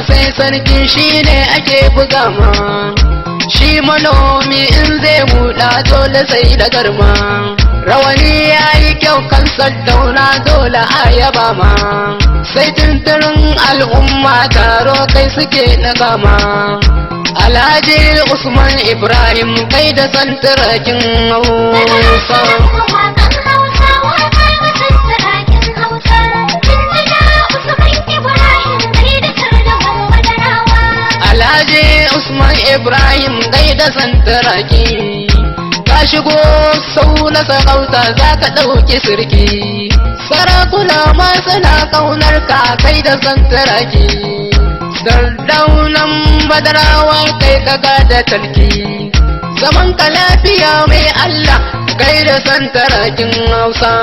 sai sarki shine ake buga ma, shi manomi in zai buɗa dole sai da garma, rawani yayi kyau kan Sardauna dole a yaba ma, sai tunturin al'umma taro kai suke na gama. Alhaji Usman Ibrahim kai da santirakin Hausa. Alhaji Usman Ibrahim kai da santiraki, ka shigo sau na sarauta za ka ɗauki sirki, sarakuna ma suna ƙaunar ka kai da santiraki. Sardaunan Badarawa kai kaga da talki, zaman ka lafiya mai Allah kai da santarakin Hausa.